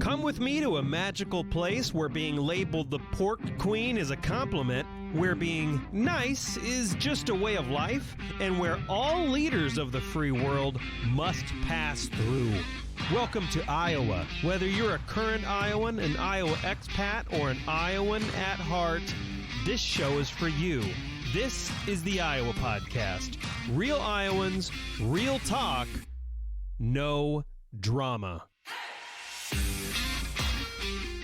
Come with me to a magical place where being labeled the pork queen is a compliment, where being nice is just a way of life, and where all leaders of the free world must pass through. Welcome to Iowa. Whether you're a current Iowan, an Iowa expat, or an Iowan at heart, this show is for you. This is the Iowa Podcast. Real Iowans, real talk, no drama.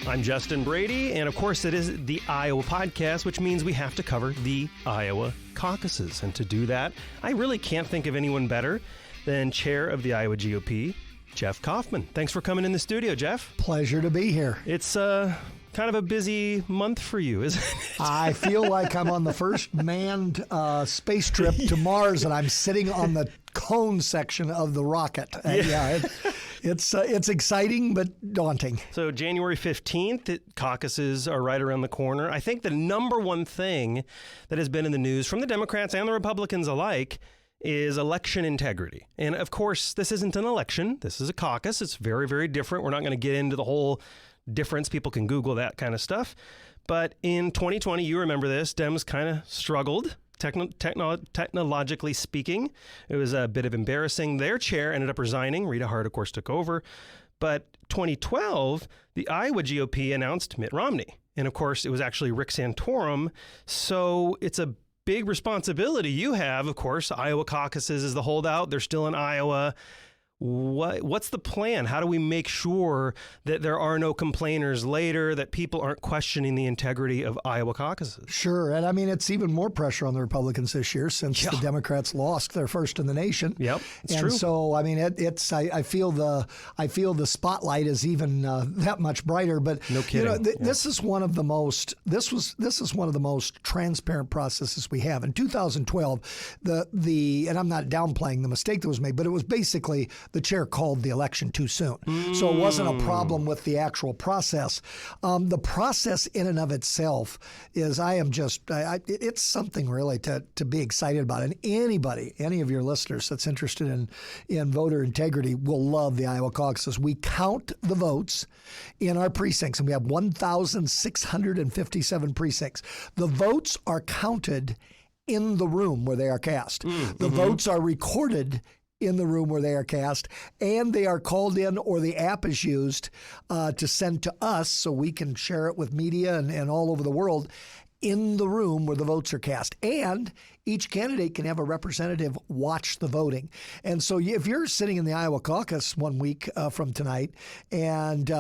I'm Justin Brady, and of course it is the Iowa Podcast, which means we have to cover the Iowa Caucuses. And to do that, I really can't think of anyone better than Chair of the Iowa GOP, Jeff Kaufmann. Thanks for coming in the studio, Jeff. Pleasure to be here. It's kind of a busy month for you, isn't it? I feel like I'm on the first manned space trip to Mars, and I'm sitting on the cone section of the rocket. It's exciting but daunting. So January 15th, caucuses are right around the corner. I think the number one thing that has been in the news from the Democrats and the Republicans alike is election integrity. And of course, this isn't an election. This is a caucus. It's very, very different. We're not going to get into the whole difference. People can Google that kind of stuff. But in 2020, you remember this, Dems kind of struggled. Technologically speaking, it was a bit of embarrassing. Their chair ended up resigning. Rita Hart, of course, took over. But 2012, the Iowa GOP announced Mitt Romney. And of course, it was actually Rick Santorum. So it's a big responsibility you have. Of course, Iowa caucuses is the holdout. They're still in Iowa. What's the plan? How do we make sure that there are no complainers later, that people aren't questioning the integrity of Iowa caucuses? Sure. And I mean, it's even more pressure on the Republicans this year since the Democrats lost their first in the nation. Yep, it's and true. So, I mean, I feel the spotlight is even that much brighter. But no kidding. This is one of the most transparent processes we have. In 2012, and I'm not downplaying the mistake that was made, but it was basically the chair called the election too soon. So it wasn't a problem with the actual process. The process in and of itself is, it's something really to be excited about. And any of your listeners that's interested in voter integrity will love the Iowa caucuses. We count the votes in our precincts, and we have 1,657 precincts. The votes are counted in the room where they are cast. The votes are recorded in the room where they are cast, and they are called in, or the app is used to send to us so we can share it with media and all over the world in the room where the votes are cast. And each candidate can have a representative watch the voting. And so if you're sitting in the Iowa caucus 1 week from tonight and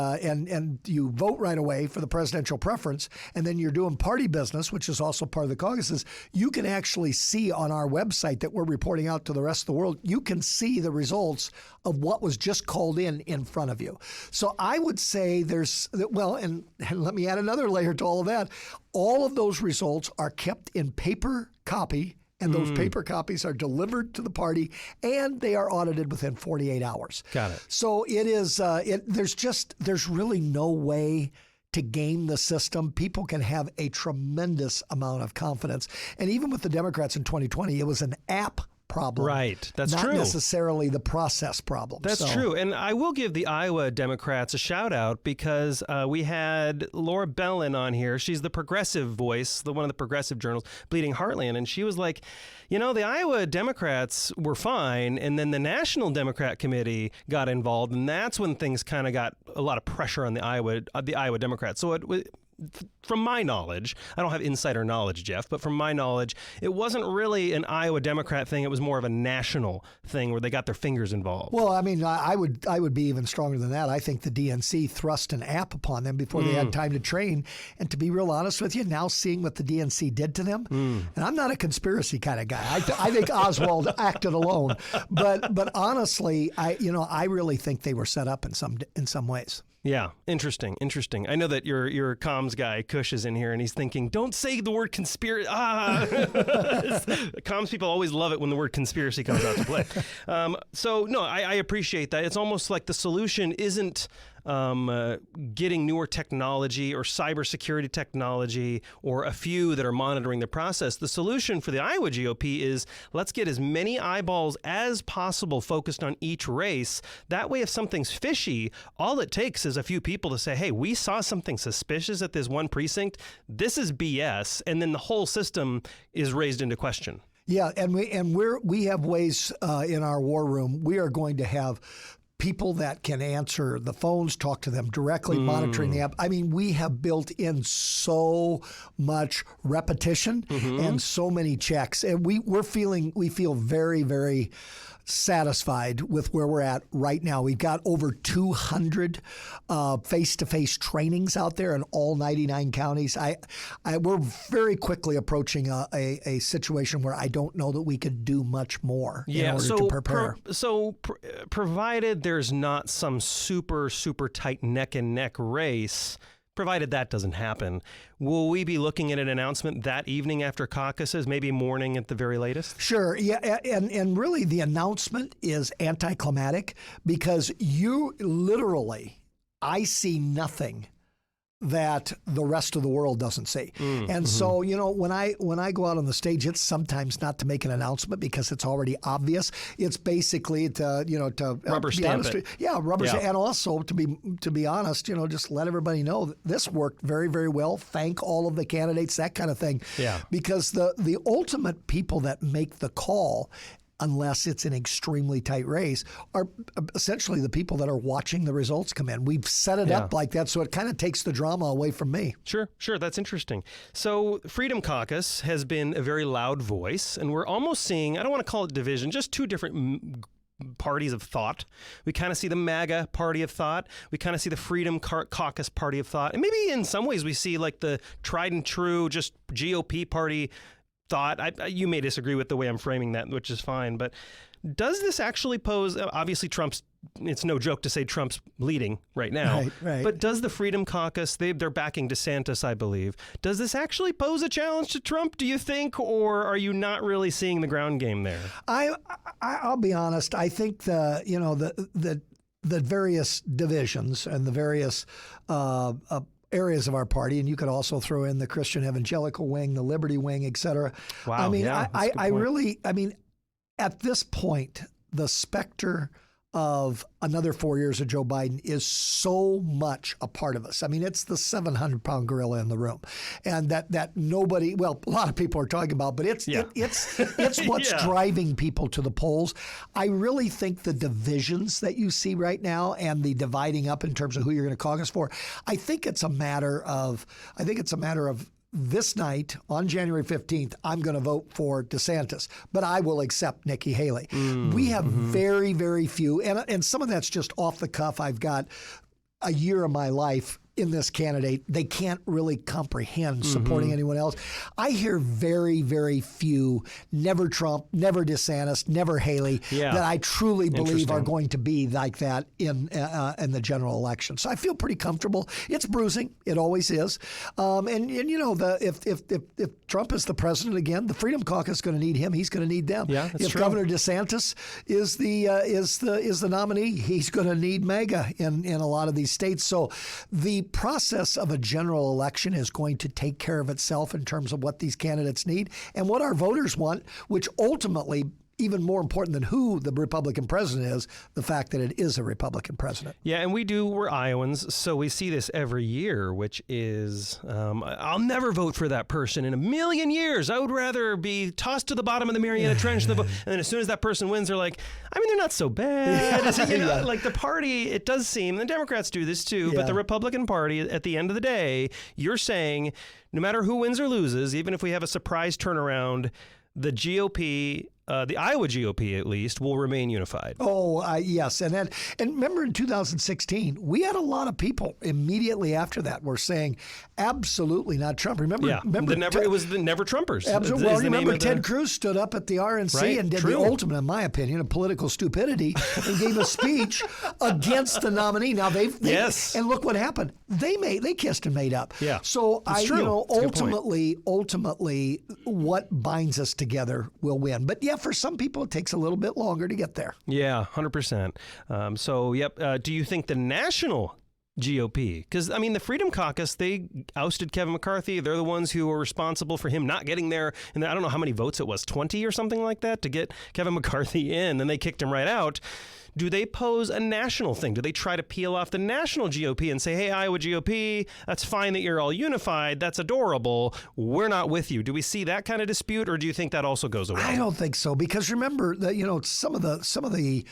you vote right away for the presidential preference, and then you're doing party business, which is also part of the caucuses, you can actually see on our website that we're reporting out to the rest of the world, you can see the results of what was just called in front of you. So I would say and let me add another layer to all of that. All of those results are kept in paper copy, and those paper copies are delivered to the party, and they are audited within 48 hours. Got it. So it is. There's really no way to game the system. People can have a tremendous amount of confidence, and even with the Democrats in 2020, it was an app problem. Right. That's not true. Not necessarily the process problem. That's true. And I will give the Iowa Democrats a shout out because we had Laura Bellin on here. She's the progressive voice, one of the progressive journals, Bleeding Heartland. And she was like, the Iowa Democrats were fine. And then the National Democrat Committee got involved. And that's when things kind of got a lot of pressure on the Iowa Democrats. So from my knowledge, I don't have insider knowledge, Jeff, but from my knowledge, it wasn't really an Iowa Democrat thing. It was more of a national thing where they got their fingers involved. Well, I mean, I would be even stronger than that. I think the DNC thrust an app upon them before they had time to train. And to be real honest with you, now seeing what the DNC did to them, and I'm not a conspiracy kind of guy. I think Oswald acted alone. But honestly, I really think they were set up in some ways. Yeah, interesting. I know that your comms guy, Kush, is in here, and he's thinking, don't say the word conspiracy. Comms people always love it when the word conspiracy comes out to play. So, no, I appreciate that. It's almost like the solution isn't getting newer technology or cybersecurity technology, or a few that are monitoring the process. The solution for the Iowa GOP is let's get as many eyeballs as possible focused on each race. That way, if something's fishy, all it takes is a few people to say, hey, we saw something suspicious at this one precinct. This is BS. And then the whole system is raised into question. Yeah, and we have ways in our war room. We are going to have people that can answer the phones, talk to them directly, monitoring the app. I mean, we have built in so much repetition and so many checks, and we feel very, very satisfied with where we're at right now. We've got over 200 face-to-face trainings out there in all 99 counties. We're very quickly approaching a situation where I don't know that we could do much more in order to prepare. Provided there's not some super tight neck and neck race, provided that doesn't happen, will we be looking at an announcement that evening after caucuses, maybe morning at the very latest? Sure. Yeah. And really the announcement is anticlimactic because I see nothing that the rest of the world doesn't see. So, when I go out on the stage, it's sometimes not to make an announcement because it's already obvious. It's basically to rubber stamp it. Yeah, stamp. And also to be honest, just let everybody know that this worked very, very well. Thank all of the candidates, that kind of thing. Yeah. Because the ultimate people that make the call, unless it's an extremely tight race, are essentially the people that are watching the results come in. We've set it up like that, so it kind of takes the drama away from me. Sure. That's interesting. So Freedom Caucus has been a very loud voice, and we're almost seeing, I don't want to call it division, just two different parties of thought. We kind of see the MAGA party of thought. We kind of see the Freedom Caucus party of thought. And maybe in some ways we see like the tried and true just GOP party thought. You may disagree with the way I'm framing that, which is fine, but does this actually pose, obviously it's no joke to say Trump's leading right now, right. But does the Freedom Caucus, they're backing DeSantis, I believe, does this actually pose a challenge to Trump, do you think, or are you not really seeing the ground game there? I'll be honest, I think the various divisions and the various areas of our party, and you could also throw in the Christian evangelical wing, the liberty wing, et cetera. Wow. I mean, I really, at this point, the specter of another 4 years of Joe Biden is so much a part of us. I mean, it's the 700-pound gorilla in the room, and that nobody, well, a lot of people are talking about, but it's what's driving people to the polls. I really think the divisions that you see right now and the dividing up in terms of who you're going to caucus for, I think it's a matter of this night on January 15th, I'm going to vote for DeSantis, but I will accept Nikki Haley. We have very, very few, and some of that's just off the cuff. I've got a year of my life in this candidate. They can't really comprehend supporting anyone else. I hear very, very few, never Trump, never DeSantis, never Haley, that I truly believe are going to be like that in the general election. So I feel pretty comfortable. It's bruising. It always is. If Trump is the president again, the Freedom Caucus is going to need him. He's going to need them. Yeah, that's if true. Governor DeSantis is the nominee, he's going to need MAGA in a lot of these states. So the process of a general election is going to take care of itself in terms of what these candidates need and what our voters want, which ultimately, even more important than who the Republican president is, the fact that it is a Republican president. Yeah, and we're Iowans, so we see this every year, which is, I'll never vote for that person in a million years. I would rather be tossed to the bottom of the Mariana Trench. And then as soon as that person wins, they're like, they're not so bad. Like the party, it does seem, the Democrats do this too, but the Republican Party, at the end of the day, you're saying no matter who wins or loses, even if we have a surprise turnaround, the GOP, the Iowa GOP at least, will remain unified. Yes. And remember in 2016, we had a lot of people immediately after that were saying, absolutely not Trump. Remember it was the Never Trumpers. Absolutely. Well, remember Ted Cruz stood up at the RNC and did the ultimate, in my opinion, of political stupidity and gave a speech against the nominee. Now and look what happened. They kissed and made up. Yeah. So ultimately, what binds us together will win. But for some people, it takes a little bit longer to get there. Yeah, 100%. Do you think the national GOP? Because, I mean, the Freedom Caucus, they ousted Kevin McCarthy. They're the ones who were responsible for him not getting there. And I don't know how many votes it was, 20 or something like that, to get Kevin McCarthy in. Then they kicked him right out. Do they pose a national thing? Do they try to peel off the national GOP and say, hey, Iowa GOP, that's fine that you're all unified. That's adorable. We're not with you. Do we see that kind of dispute, or do you think that also goes away? I don't think so, because remember that, some of the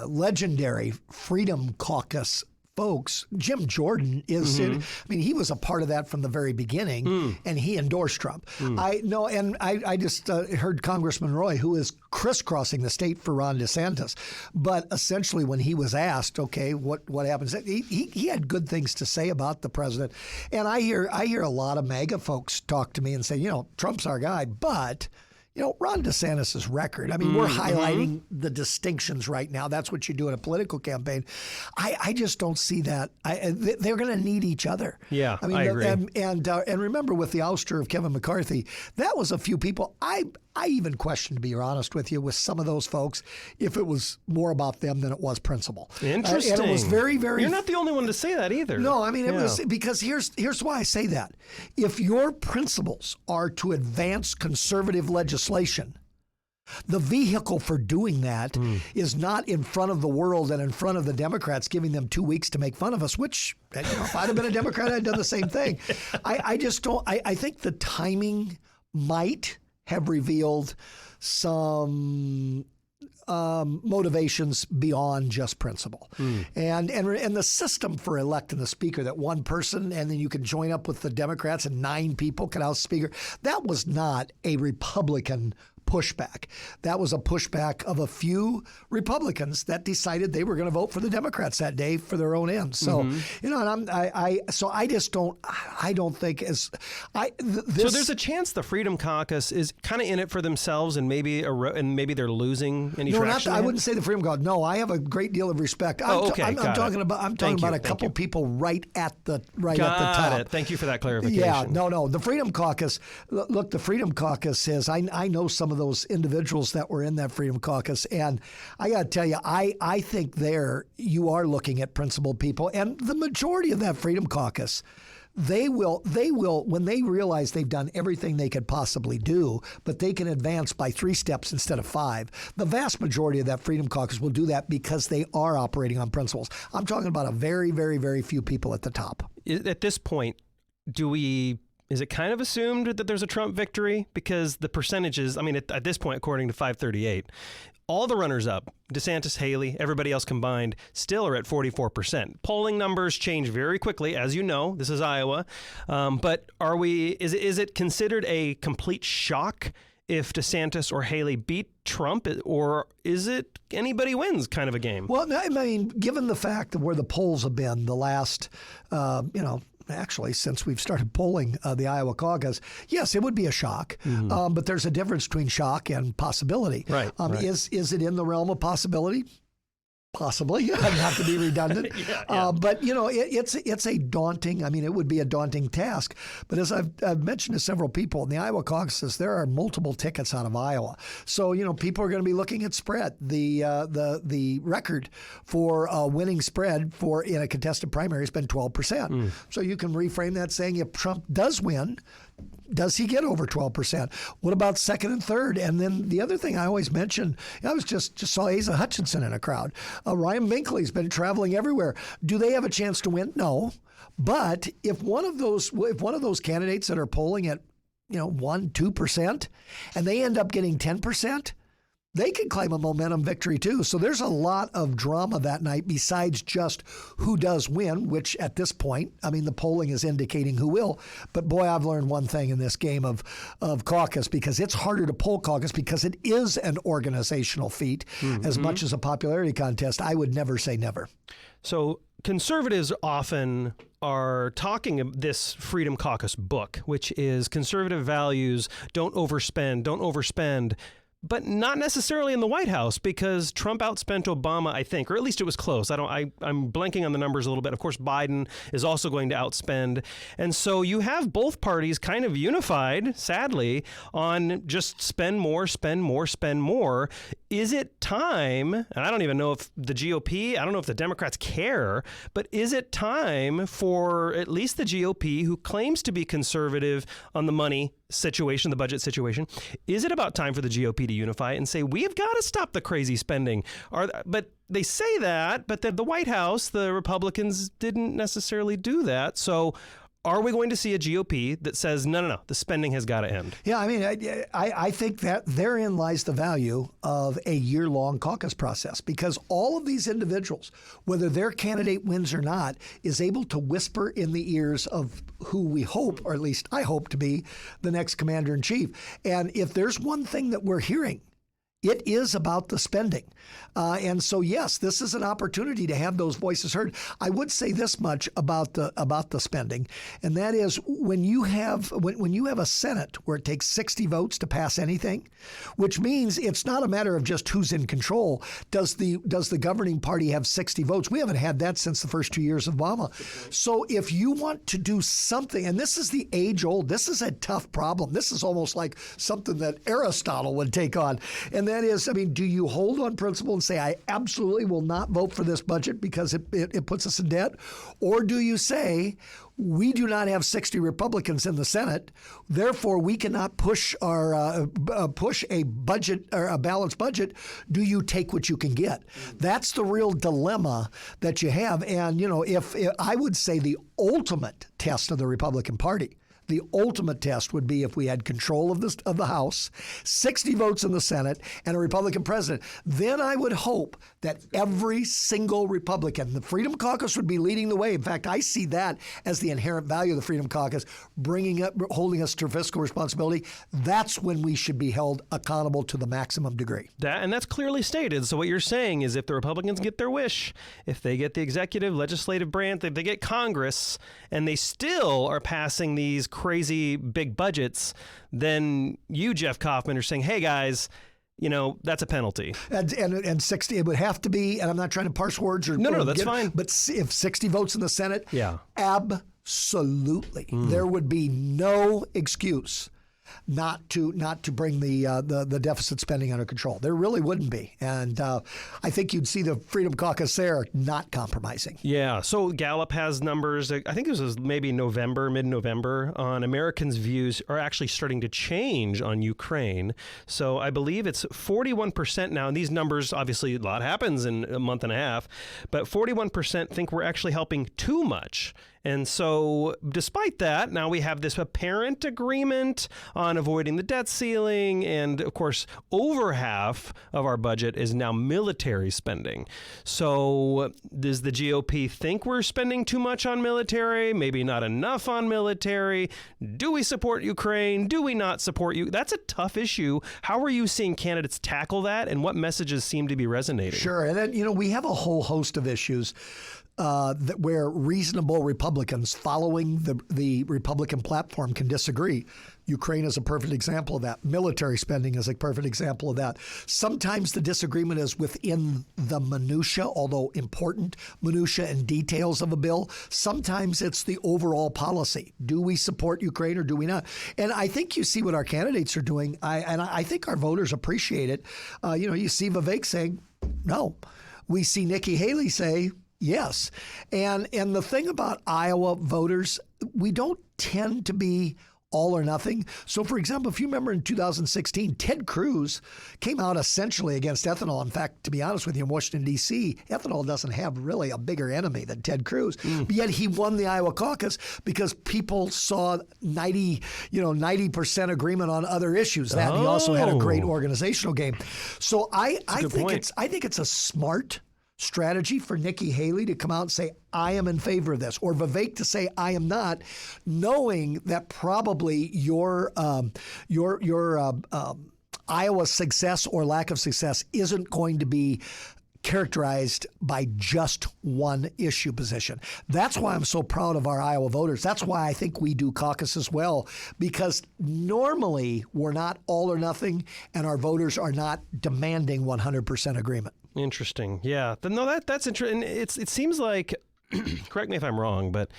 legendary Freedom Caucus folks, Jim Jordan is, he was a part of that from the very beginning, and he endorsed Trump. I just heard Congressman Roy, who is crisscrossing the state for Ron DeSantis, but essentially when he was asked, okay, what happens, he had good things to say about the president, and I hear a lot of MAGA folks talk to me and say, Trump's our guy, but Ron DeSantis' record. I mean, we're highlighting the distinctions right now. That's what you do in a political campaign. I just don't see that. They're going to need each other. Yeah, I agree. And remember, with the ouster of Kevin McCarthy, that was a few people. I even questioned, to be honest with you, with some of those folks, if it was more about them than it was principle. Interesting. And it was very, very... You're not the only one to say that either. No, I mean, it was because here's why I say that. If your principles are to advance conservative legislation, the vehicle for doing that is not in front of the world and in front of the Democrats, giving them 2 weeks to make fun of us, which, if I'd have been a Democrat, I'd done the same thing. I just don't... I think the timing might have revealed some motivations beyond just principle. And the system for electing the speaker, that one person and then you can join up with the Democrats and 9 people can oust speaker, that was not a Republican pushback. That was a pushback of a few Republicans that decided they were going to vote for the Democrats that day for their own ends. So, and I just don't. I don't think as So there's a chance the Freedom Caucus is kind of in it for themselves, and maybe they're losing any traction. I wouldn't say the Freedom Caucus. No, I have a great deal of respect. I'm talking about a couple people right at the top. Got it. Thank you for that clarification. Yeah, no. The Freedom Caucus. Look, the Freedom Caucus says I know some of those individuals that were in that Freedom Caucus, and I got to tell you, I think there you are looking at principled people, and the majority of that Freedom Caucus, they will when they realize they've done everything they could possibly do, but they can advance by 3 steps instead of 5. The vast majority of that Freedom Caucus will do that because they are operating on principles. I'm talking about a very, very, very few people at the top. At this point, is it kind of assumed that there's a Trump victory? Because the percentages, at this point, according to 538, all the runners up, DeSantis, Haley, everybody else combined, still are at 44%. Polling numbers change very quickly, as you know. This is Iowa. But is it considered a complete shock if DeSantis or Haley beat Trump, or is it anybody wins kind of a game? Well, given the fact of where the polls have been the last, actually, since we've started polling the Iowa caucus, yes, it would be a shock. But there's a difference between shock and possibility. Right. Is it in the realm of possibility? Possibly. Not to be redundant. Yeah. But, it's a daunting, it would be a daunting task. But as I've mentioned to several people, in the Iowa caucuses, there are multiple tickets out of Iowa. So, people are going to be looking at spread. The record for winning spread in a contested primary has been 12%. So you can reframe that saying if Trump does win, does he get over 12%? What about second and third? And then the other thing I always mention, I was just saw Asa Hutchinson in a crowd. Ryan Binkley's been traveling everywhere. Do they have a chance to win? No. But if one of those candidates that are polling at 1-2%, and they end up getting 10%, they could claim a momentum victory too. So there's a lot of drama that night besides just who does win, which at this point, the polling is indicating who will. But boy, I've learned one thing in this game of caucus, because it's harder to poll caucus because it is an organizational feat as much as a popularity contest. I would never say never. So conservatives often are talking this Freedom Caucus book, which is conservative values, don't overspend, but not necessarily in the White House, because Trump outspent Obama, I think, or at least it was close. I'm blanking on the numbers a little bit. Of course, Biden is also going to outspend. And so you have both parties kind of unified, sadly, on just spend more. is it time, and I don't even know if the GOP, I don't know if the Democrats care, but is it time for at least the GOP, who claims to be conservative on the money situation, the budget situation, is it about time for the GOP to unify and say, we've got to stop the crazy spending? But they say that, but the White House, the Republicans didn't necessarily do that. So are we going to see a GOP that says, no, the spending has got to end? Yeah, I mean, I think that therein lies the value of a year-long caucus process, because all of these individuals, whether their candidate wins or not, is able to whisper in the ears of who we hope, or at least I hope, to be the next commander-in-chief. And if there's one thing that we're hearing, it is about the spending. And so, yes, this is an opportunity to have those voices heard. I would say this much about the spending, and that is when you have a Senate where it takes 60 votes to pass anything, which means it's not a matter of just who's in control. Does the governing party have 60 votes? We haven't had that since the first 2 years of Obama. So if you want to do something, and this is the age-old, this is a tough problem. This is almost like something that Aristotle would take on. And that is, I mean, do you hold on principle and say, I absolutely will not vote for this budget because it puts us in debt? Or do you say, we do not have 60 Republicans in the Senate, therefore we cannot push a budget or a balanced budget. Do you take what you can get? That's the real dilemma that you have. And, you know, if I would say the ultimate test of the Republican Party, the ultimate test would be if we had control of the House, 60 votes in the Senate, and a Republican president. Then I would hope that every single Republican, the Freedom Caucus would be leading the way. In fact, I see that as the inherent value of the Freedom Caucus, holding us to fiscal responsibility. That's when we should be held accountable to the maximum degree. And that's clearly stated. So what you're saying is, if the Republicans get their wish, if they get the executive, legislative branch, if they get Congress, and they still are passing these crazy big budgets, then you, Jeff Kaufmann, are saying, hey guys, you know, that's a penalty. And 60, it would have to be, and I'm not trying to parse words or no, that's fine. But if 60 votes in the Senate, yeah, absolutely, there would be no excuse not to bring the deficit spending under control. There really wouldn't be. And I think you'd see the Freedom Caucus there not compromising. Yeah. So Gallup has numbers, I think this was maybe mid-November, on Americans' views are actually starting to change on Ukraine. So I believe it's 41% now. And these numbers, obviously a lot happens in a month and a half, but 41% think we're actually helping too much. And so despite that, now we have this apparent agreement on avoiding the debt ceiling. And of course, over half of our budget is now military spending. So does the GOP think we're spending too much on military? Maybe not enough on military? Do we support Ukraine? Do we not support you? That's a tough issue. How are you seeing candidates tackle that, and what messages seem to be resonating? Sure. And then, you know, we have a whole host of issues where reasonable Republicans following the Republican platform can disagree. Ukraine is a perfect example of that. Military spending is a perfect example of that. Sometimes the disagreement is within the minutia, although important minutia and details of a bill. Sometimes it's the overall policy. Do we support Ukraine or do we not? And I think you see what our candidates are doing, and I think our voters appreciate it. You know, you see Vivek saying no. We see Nikki Haley say yes. And the thing about Iowa voters, we don't tend to be all or nothing. So, for example, if you remember in 2016, Ted Cruz came out essentially against ethanol. In fact, to be honest with you, in Washington, D.C., ethanol doesn't have really a bigger enemy than Ted Cruz. But yet he won the Iowa caucus because people saw 90% agreement on other issues. That and he also had a great organizational game. So I think it's a smart strategy for Nikki Haley to come out and say, I am in favor of this, or Vivek to say, I am not, knowing that probably your Iowa success or lack of success isn't going to be characterized by just one issue position. That's why I'm so proud of our Iowa voters. That's why I think we do caucus as well, because normally we're not all or nothing, and our voters are not demanding 100% agreement. Interesting. Yeah. No, that's interesting. It seems like, correct me if I'm wrong, but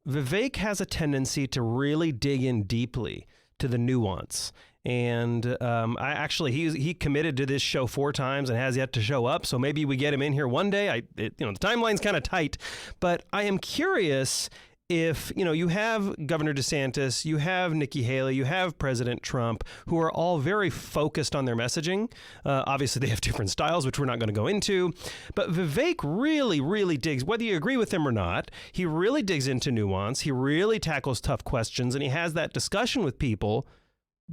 Vivek has a tendency to really dig in deeply to the nuance. And he committed to this show 4 times and has yet to show up. So maybe we get him in here one day. The timeline's kind of tight, but I am curious if, you have Governor DeSantis, you have Nikki Haley, you have President Trump, who are all very focused on their messaging. Obviously, they have different styles, which we're not going to go into. But Vivek really, really digs, whether you agree with him or not, he really digs into nuance. He really tackles tough questions, and he has that discussion with people.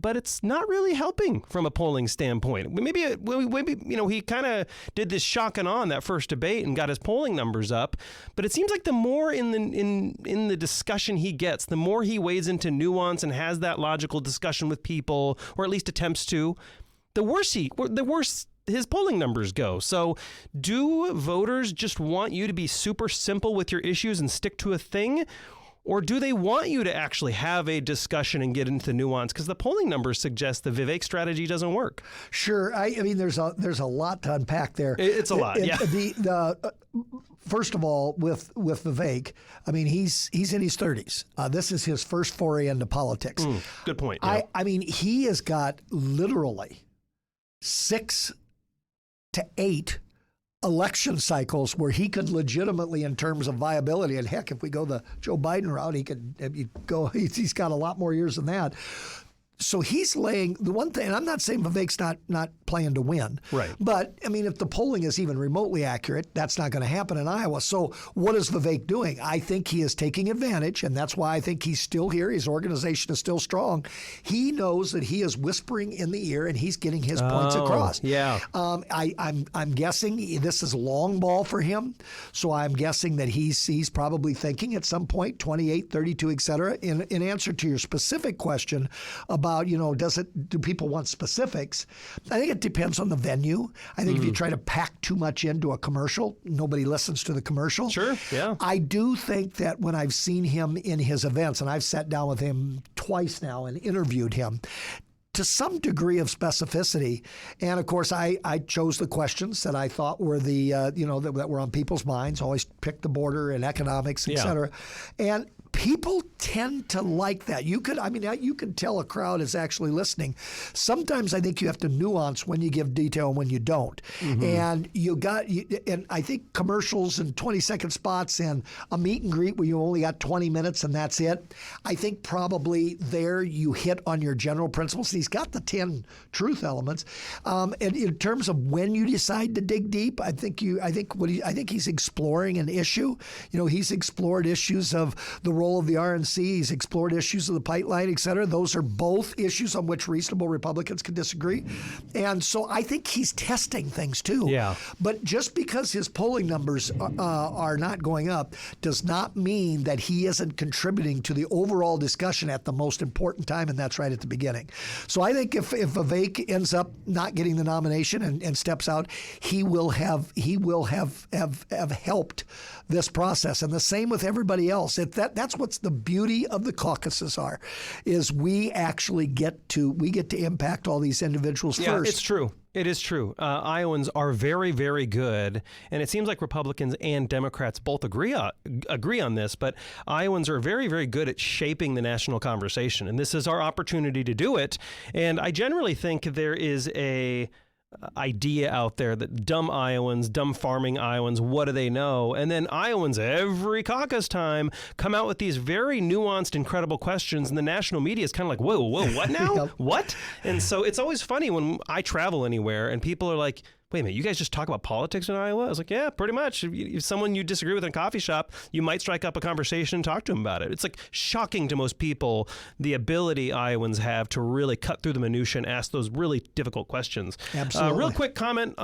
But it's not really helping from a polling standpoint. Maybe he kind of did this shock and awe in that first debate and got his polling numbers up. But it seems like the more in the discussion he gets, the more he wades into nuance and has that logical discussion with people, or at least attempts to, the worse his polling numbers go. So do voters just want you to be super simple with your issues and stick to a thing? Or do they want you to actually have a discussion and get into the nuance? Because the polling numbers suggest the Vivek strategy doesn't work. Sure. I mean, there's a lot to unpack there. It's a lot, yeah. First of all, with Vivek, I mean, he's in his 30s. This is his first foray into politics. Good point. Yeah. I mean, he has got literally 6 to 8 election cycles where he could legitimately, in terms of viability, and heck, if we go the Joe Biden route, he's got a lot more years than that. So he's laying the one thing, and I'm not saying Vivek's not playing to win. Right. But, I mean, if the polling is even remotely accurate, that's not going to happen in Iowa. So what is Vivek doing? I think he is taking advantage, and that's why I think he's still here. His organization is still strong. He knows that he is whispering in the ear, and he's getting his points across. Yeah. I'm guessing this is long ball for him. So I'm guessing that he's probably thinking at some point, 28, 32, et cetera. In answer to your specific question about, do people want specifics? I think it depends on the venue. I think if you try to pack too much into a commercial, nobody listens to the commercial. Sure, yeah. I do think that when I've seen him in his events, and I've sat down with him twice now and interviewed him, to some degree of specificity. And of course, I chose the questions that I thought were that were on people's minds. Always pick the border and economics, et cetera. And people tend to like that. You can tell a crowd is actually listening. Sometimes I think you have to nuance when you give detail and when you don't. And and I think commercials and 20-second spots and a meet and greet where you only got 20 minutes and that's it. I think probably there you hit on your general principles. He's got the 10 truth elements. And in terms of when you decide to dig deep, I think he's exploring an issue. He's explored issues of the role of the RNC. He's explored issues of the pipeline, et cetera. Those are both issues on which reasonable Republicans can disagree. And so I think he's testing things too. Yeah. But just because his polling numbers are not going up does not mean that he isn't contributing to the overall discussion at the most important time, and that's right at the beginning. So I think if Vivek ends up not getting the nomination and steps out, he will have helped this process. And the same with everybody else. That's what's the beauty of the caucuses is we actually get to impact all these individuals first. Yeah, it's true. It is true. Iowans are very, very good, and it seems like Republicans and Democrats both agree on this, but Iowans are very, very good at shaping the national conversation, and this is our opportunity to do it. And I generally think there is a idea out there that dumb Iowans, dumb farming Iowans, what do they know? And then Iowans every caucus time come out with these very nuanced, incredible questions, and the national media is kind of like, whoa, what now? Yep. What? And so it's always funny when I travel anywhere and people are like, wait a minute, you guys just talk about politics in Iowa? I was like, yeah, pretty much. If someone you disagree with in a coffee shop, you might strike up a conversation and talk to them about it. It's like shocking to most people, the ability Iowans have to really cut through the minutia and ask those really difficult questions. Absolutely. Real quick comment.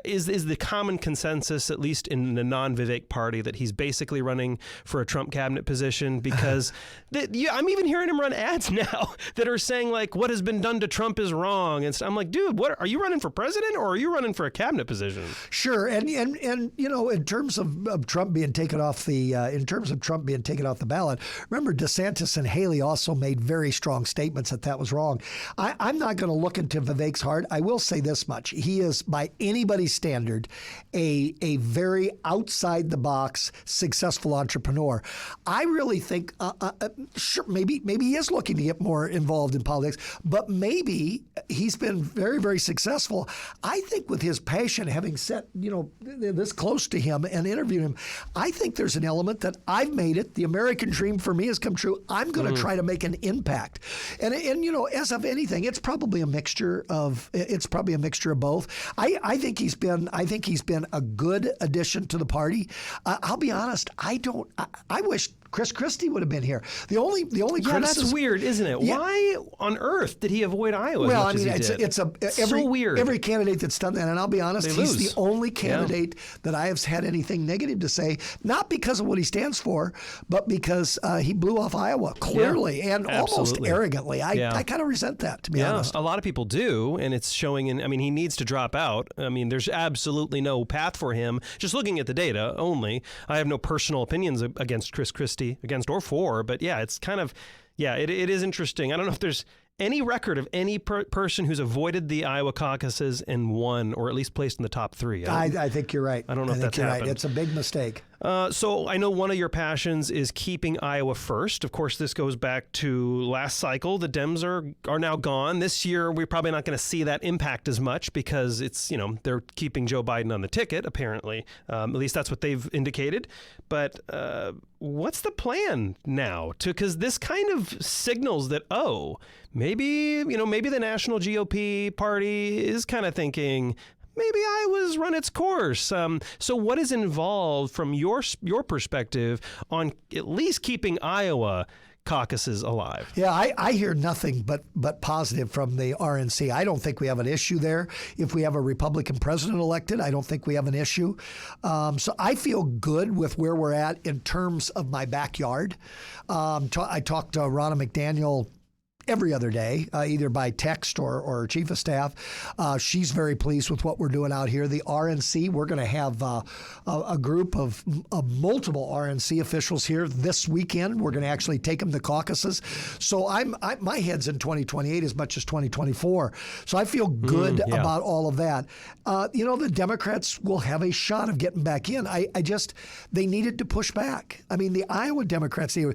Is the common consensus, at least in the non-Vivek party, that he's basically running for a Trump cabinet position? Because I'm even hearing him run ads now that are saying, like, what has been done to Trump is wrong. And I'm like, dude, what are you running for president or are you running for a cabinet position? Sure. And in terms of Trump being taken off the ballot, remember DeSantis and Haley also made very strong statements that was wrong. I'm not going to look into Vivek's heart. I will say this much. He is, by anybody's anybody's standard, a very outside the box successful entrepreneur. I really think, sure, maybe he is looking to get more involved in politics, but maybe he's been very, very successful. I think with his passion, having sat, this close to him and interviewed him, I think there's an element that I've made it. The American dream for me has come true. I'm going to try to make an impact. And as of anything, it's probably a mixture of both. I think he's been a good addition to the party. I'll be honest. I wish Chris Christie would have been here. The only criticism, that's weird, isn't it? Yeah. Why on earth did he avoid Iowa? Well, as much as he did? It's so weird. Every candidate that's done that, and I'll be honest, he's the only candidate that I have had anything negative to say, not because of what he stands for, but because he blew off Iowa clearly and almost arrogantly. I kind of resent that, to be honest. A lot of people do, and it's showing he needs to drop out. There's absolutely no path for him. Just looking at the data only, I have no personal opinions against Chris Christie, against or for, but it's kind of, it is interesting. I don't know if there's any record of any person who's avoided the Iowa caucuses and won, or at least placed in the top 3. I think you're right. I don't know if that's happened. Right. It's a big mistake. So I know one of your passions is keeping Iowa first. Of course, this goes back to last cycle. The Dems are now gone. This year, we're probably not going to see that impact as much because it's, they're keeping Joe Biden on the ticket, apparently. At least that's what they've indicated. But what's the plan now? Because this kind of signals that, maybe the national GOP party is kind of thinking, maybe Iowa's run its course. So what is involved from your perspective on at least keeping Iowa caucuses alive? Yeah, I hear nothing but positive from the RNC. I don't think we have an issue there. If we have a Republican president elected, I don't think we have an issue. So I feel good with where we're at in terms of my backyard. I talked to Ronna McDaniel every other day, either by text or chief of staff. She's very pleased with what we're doing out here. The RNC, we're going to have a group of multiple RNC officials here this weekend. We're going to actually take them to caucuses. So my head's in 2028 as much as 2024. So I feel good about all of that. The Democrats will have a shot of getting back in. They needed to push back. The Iowa Democrats, if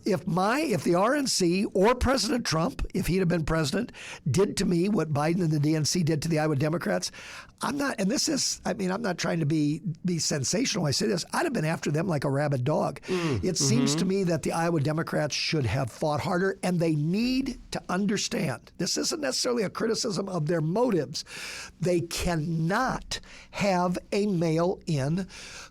the RNC or President Trump, if he'd have been president, did to me what Biden and the DNC did to the Iowa Democrats, I'm not trying to be sensational. I say this, I'd have been after them like a rabid dog. It seems to me that the Iowa Democrats should have fought harder, and they need to understand, this isn't necessarily a criticism of their motives. They cannot have a mail-in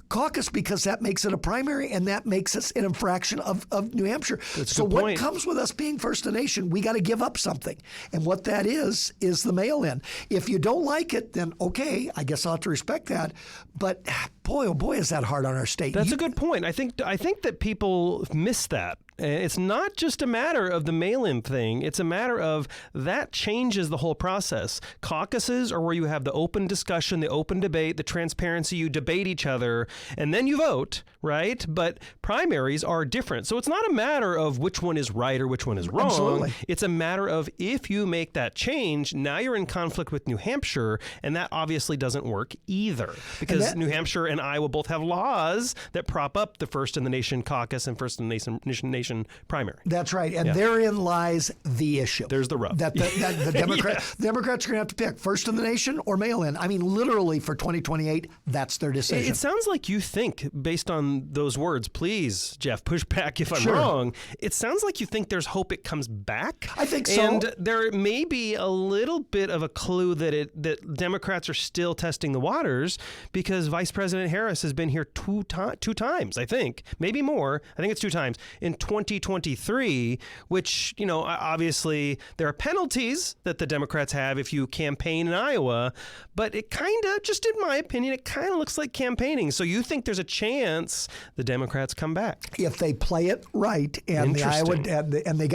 caucus because that makes it a primary and that makes us an infraction of New Hampshire. So what comes with us being first in the nation, we got to give up something. And what that is the mail-in. If you don't like it, then okay, I guess I'll have to respect that. But boy, oh boy, is that hard on our state. That's a good point. I think that people miss that. It's not just a matter of the mail-in thing. It's a matter of that changes the whole process. Caucuses are where you have the open discussion, the open debate, the transparency. You debate each other, and then you vote, right? But primaries are different. So it's not a matter of which one is right or which one is wrong. Absolutely. It's a matter of if you make that change, now you're in conflict with New Hampshire, and that obviously doesn't work either. Because New Hampshire and Iowa both have laws that prop up the First in the Nation caucus and First in the Nation primary. That's right. And therein lies the issue. There's the rub. That the Democrats are going to have to pick first in the nation or mail-in. Literally for 2028, that's their decision. It sounds like you think, based on those words, please, Jeff, push back if I'm wrong. It sounds like you think there's hope it comes back. I think so. And there may be a little bit of a clue that Democrats are still testing the waters because Vice President Harris has been here two times, I think. Maybe more. I think it's 2 times. In 2023, which, obviously there are penalties that the Democrats have if you campaign in Iowa, but it kind of, just in my opinion, it kind of looks like campaigning. So you think there's a chance the Democrats come back? If they play it right, and the Iowa,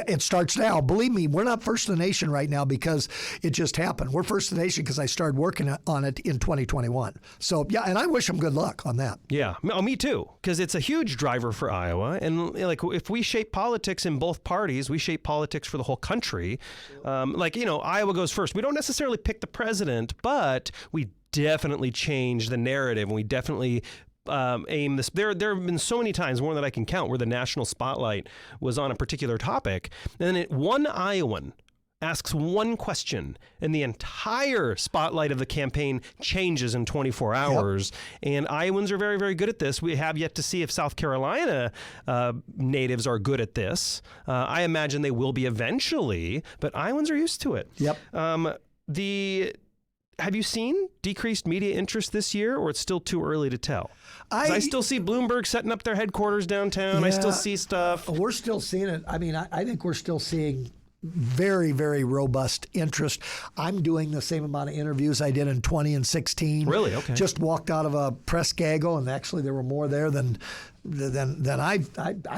it starts now. Believe me, we're not first in the nation right now because it just happened. We're first in the nation because I started working on it in 2021. So and I wish them good luck on that. Yeah, me too, because it's a huge driver for Iowa, and if we shape politics in both parties, we shape politics for the whole country. Iowa goes first. We don't necessarily pick the president, but we definitely changed the narrative, and we definitely aim this. There have been so many times, more than I can count, where the national spotlight was on a particular topic, and then one Iowan asks one question, and the entire spotlight of the campaign changes in 24 hours. Yep. And Iowans are very, very good at this. We have yet to see if South Carolina natives are good at this. I imagine they will be eventually, but Iowans are used to it. Yep. Have you seen decreased media interest this year, or it's still too early to tell? I still see Bloomberg setting up their headquarters downtown. Yeah, I still see stuff. We're still seeing it. I mean, I think we're still seeing very, very robust interest. I'm doing the same amount of interviews I did in 20 and 16. Really? Okay. Just walked out of a press gaggle, and actually there were more there than I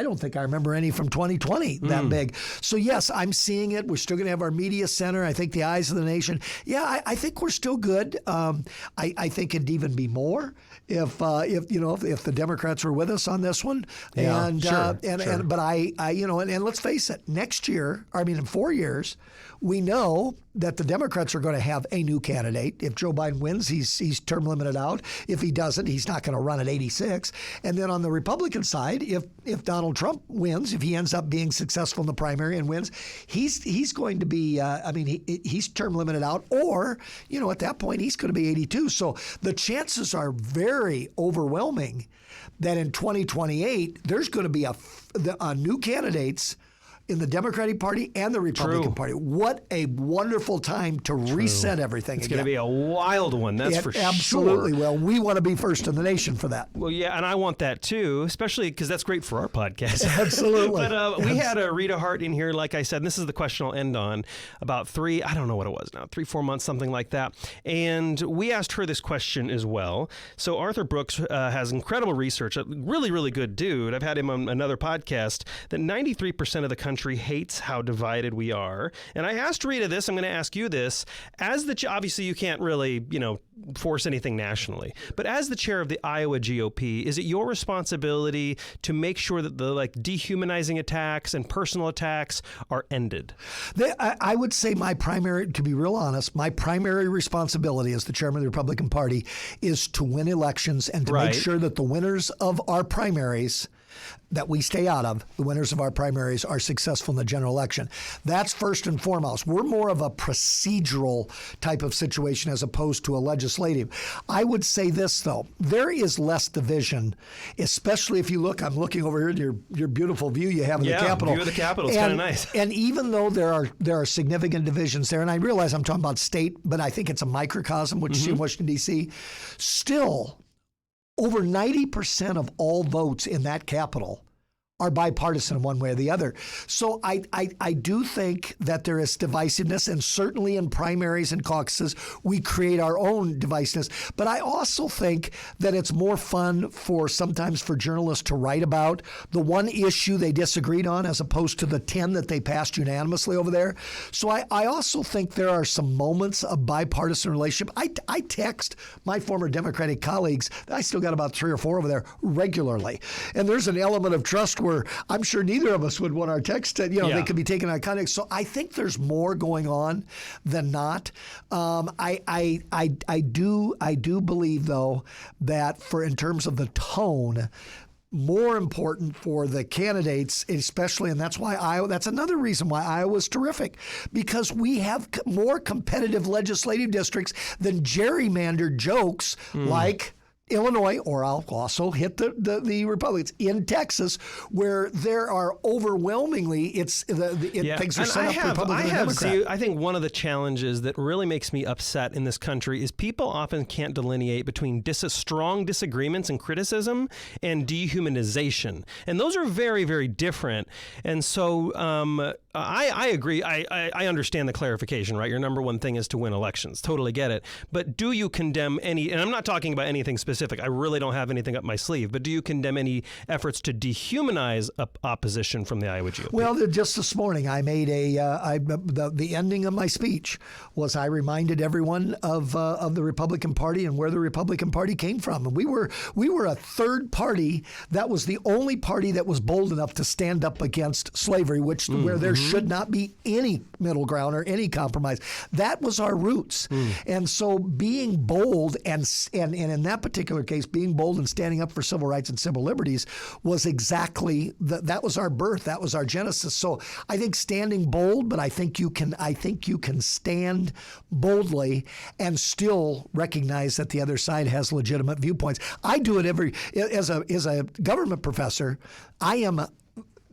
don't think I remember any from 2020 that big. So yes, I'm seeing it. We're still going to have our media center. I think the eyes of the nation. Yeah, I think we're still good. I think it'd even be more if the Democrats were with us on this one. Yeah, and sure. But and let's face it, next year, in 4 years, we know that the Democrats are going to have a new candidate. If Joe Biden wins, he's term limited out. If he doesn't, he's not going to run at 86. And then on the Republican side, if Donald Trump wins, if he ends up being successful in the primary and wins, he's going to be, he's term limited out, or, at that point, he's going to be 82. So the chances are very overwhelming that in 2028, there's going to be a new candidates in the Democratic Party and the Republican Party. What a wonderful time to reset everything. It's going to be a wild one, that's for sure. Absolutely. Well, we want to be first in the nation for that. Well, yeah, and I want that too, especially because that's great for our podcast. Absolutely. But we had Rita Hart in here, like I said, and this is the question I'll end on, about 4 months, something like that. And we asked her this question as well. So Arthur Brooks has incredible research, a really, really good dude. I've had him on another podcast, that 93% of the country hates how divided we are. And I asked Rita this, I'm going to ask you this, obviously you can't really, force anything nationally, but as the chair of the Iowa GOP, is it your responsibility to make sure that the dehumanizing attacks and personal attacks are ended? I would say to be real honest, my primary responsibility as the chairman of the Republican Party is to win elections and to make sure that the winners of our primaries that we stay out of, the winners of our primaries, are successful in the general election. That's first and foremost. We're more of a procedural type of situation as opposed to a legislative. I would say this, though. There is less division, especially if you look, I'm looking over here at your beautiful view you have of the Capitol. View of the Capitol. It's kind of nice. And even though there are significant divisions there, and I realize I'm talking about state, but I think it's a microcosm, which is in Washington, D.C., still, over 90% of all votes in that Capitol are bipartisan in one way or the other. So I do think that there is divisiveness, and certainly in primaries and caucuses, we create our own divisiveness. But I also think that it's more fun sometimes for journalists to write about the one issue they disagreed on as opposed to the 10 that they passed unanimously over there. So I also think there are some moments of bipartisan relationship. I text my former Democratic colleagues, I still got about 3 or 4 over there, regularly. And there's an element of trust where I'm sure neither of us would want our text to, they could be taken out of context. So I think there's more going on than not. I do believe, though, that in terms of the tone, more important for the candidates, especially, and that's another reason why Iowa's terrific, because we have more competitive legislative districts than gerrymandered jokes like Illinois, or I'll also hit the Republicans in Texas, where there are overwhelmingly things are set up Republican and Democrat. I think one of the challenges that really makes me upset in this country is people often can't delineate between strong disagreements and criticism and dehumanization, and those are very, very different. And so I agree. I understand the clarification, right? Your number one thing is to win elections. Totally get it. But do you condemn any, and I'm not talking about anything specific, I really don't have anything up my sleeve, but do you condemn any efforts to dehumanize opposition from the Iowa GOP? Well, just this morning I made the ending of my speech was I reminded everyone of the Republican Party and where the Republican Party came from. And we were a third party that was the only party that was bold enough to stand up against slavery, where there should not be any middle ground or any compromise. That was our roots. And so being bold and in that particular case, being bold and standing up for civil rights and civil liberties was exactly that was our birth. That was our genesis. So I think standing bold, but I think you can stand boldly and still recognize that the other side has legitimate viewpoints. I do it as a government professor. I am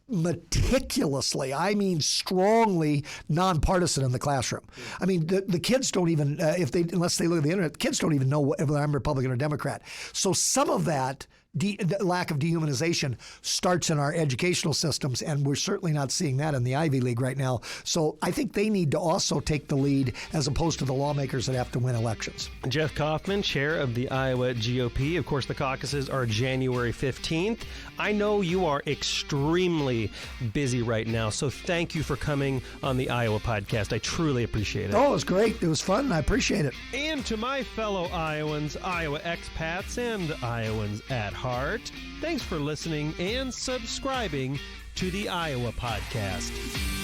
meticulously, strongly nonpartisan in the classroom. I mean, the kids don't even, unless they look at the internet, kids don't even know whether I'm Republican or Democrat. So some of that the lack of dehumanization starts in our educational systems, and we're certainly not seeing that in the Ivy League right now. So I think they need to also take the lead as opposed to the lawmakers that have to win elections. Jeff Kaufmann, chair of the Iowa GOP. Of course, the caucuses are January 15th. I know you are extremely busy right now, so thank you for coming on the Iowa podcast. I truly appreciate it. Oh, it was great. It was fun. I appreciate it. And to my fellow Iowans, Iowa expats, and Iowans at heart, thanks for listening and subscribing to the Iowa podcast.